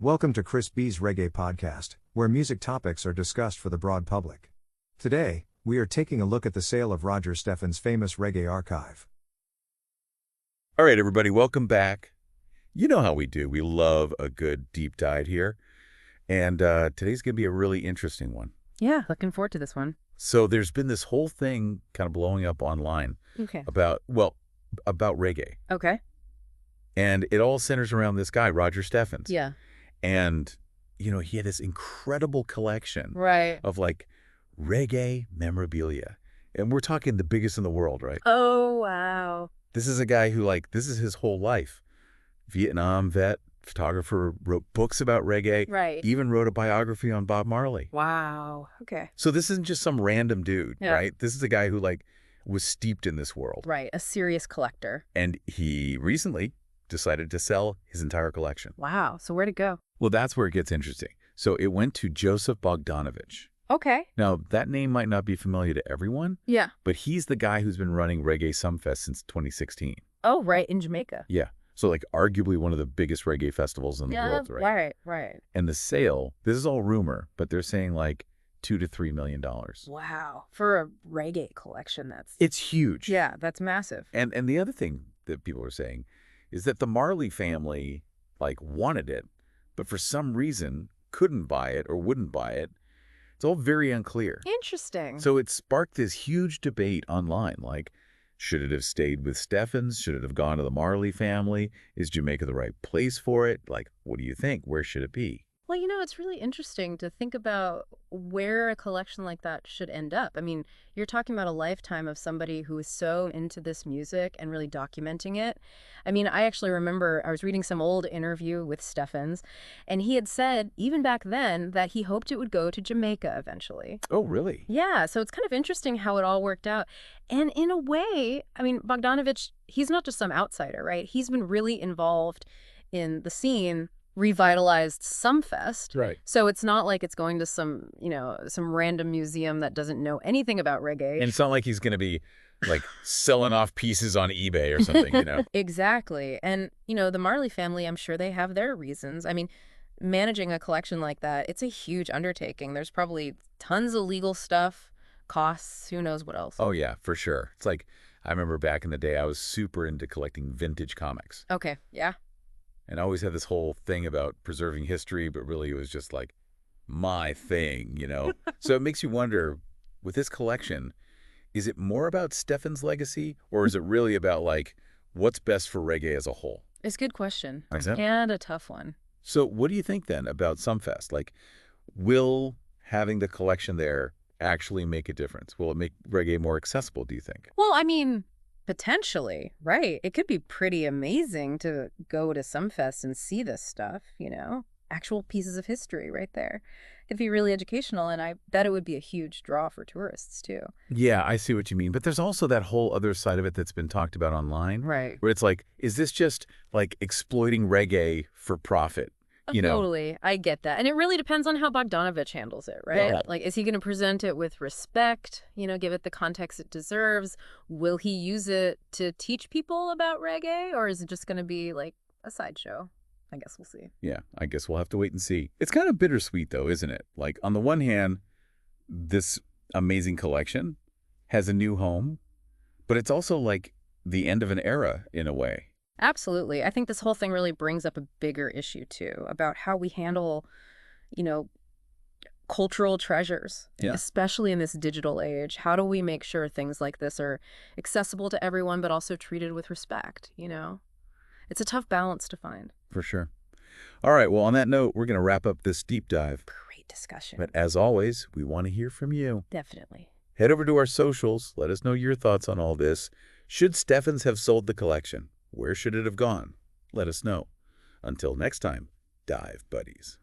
Welcome to Chris B's Reggae Podcast, where music topics are discussed for the broad public. Today, we are taking a look at the sale of Roger Steffens' famous Reggae Archive. All right, everybody, welcome back. You know how we do. We love a good deep dive here. And today's going to be a really interesting one. Yeah, looking forward to this one. So there's been this whole thing kind of blowing up online about reggae. Okay. And it all centers around this guy, Roger Steffens. Yeah. And, you know, he had this incredible collection of like reggae memorabilia. And we're talking the biggest in the world, right? Oh, wow. This is a guy who, like, this is his whole life. Vietnam vet, photographer, wrote books about reggae. Right. Even wrote a biography on Bob Marley. Wow. Okay. So this isn't just some random dude, right? This is a guy who, like, was steeped in this world. Right. A serious collector. And he recently decided to sell his entire collection. Wow. So where'd it go? Well, that's where it gets interesting. So it went to Roger Bogdanovich. Okay. Now, that name might not be familiar to everyone. Yeah. But he's the guy who's been running Reggae Sumfest since 2016. Oh, right. In Jamaica. Yeah. So, like, arguably one of the biggest reggae festivals in the world, right? Right. And the sale, this is all rumor, but they're saying like $2 to $3 million. Wow. For a reggae collection, It's huge. Yeah, that's massive. And the other thing that people are saying is that the Marley family, like, wanted it, but for some reason couldn't buy it or wouldn't buy it. It's all very unclear. Interesting. So it sparked this huge debate online, like, should it have stayed with Steffens? Should it have gone to the Marley family? Is Jamaica the right place for it? Like, what do you think? Where should it be? Well, you know, it's really interesting to think about where a collection like that should end up. I mean, you're talking about a lifetime of somebody who is so into this music and really documenting it. I mean, I actually remember I was reading some old interview with Steffens, and he had said, even back then, that he hoped it would go to Jamaica eventually. Oh, really? Yeah, so it's kind of interesting how it all worked out. And in a way, I mean, Bogdanovich, he's not just some outsider, right? He's been really involved in the scene, revitalized Sumfest. Right. So it's not like it's going to some random museum that doesn't know anything about reggae. And it's not like he's going to be, like, selling off pieces on eBay or something, you know? Exactly. And, you know, the Marley family, I'm sure they have their reasons. I mean, managing a collection like that, it's a huge undertaking. There's probably tons of legal stuff, costs, who knows what else. Oh, yeah, for sure. It's like, I remember back in the day, I was super into collecting vintage comics. Okay, yeah. And I always had this whole thing about preserving history, but really it was just like my thing, you know? So it makes you wonder, with this collection, is it more about Steffens' legacy, or is it really about, like, what's best for reggae as a whole? It's a good question. Is it? And a tough one. So what do you think then about Sumfest? Like, will having the collection there actually make a difference? Will it make reggae more accessible, do you think? Well, I mean, potentially, right. It could be pretty amazing to go to Sumfest and see this stuff, you know? Actual pieces of history right there. It'd be really educational, and I bet it would be a huge draw for tourists, too. Yeah, I see what you mean. But there's also that whole other side of it that's been talked about online. Right. Where it's like, is this just, like, exploiting reggae for profit? You know? Totally. I get that. And it really depends on how Bogdanovich handles it, right? Yeah. Like, is he going to present it with respect, you know, give it the context it deserves? Will he use it to teach people about reggae? Or is it just going to be, like, a sideshow? I guess we'll see. Yeah, I guess we'll have to wait and see. It's kind of bittersweet, though, isn't it? Like, on the one hand, this amazing collection has a new home, but it's also like the end of an era in a way. Absolutely. I think this whole thing really brings up a bigger issue, too, about how we handle, you know, cultural treasures, especially in this digital age. How do we make sure things like this are accessible to everyone, but also treated with respect, you know? It's a tough balance to find. For sure. All right, well, on that note, we're going to wrap up this deep dive. Great discussion. But as always, we want to hear from you. Definitely. Head over to our socials. Let us know your thoughts on all this. Should Steffens have sold the collection? Where should it have gone? Let us know. Until next time, dive buddies.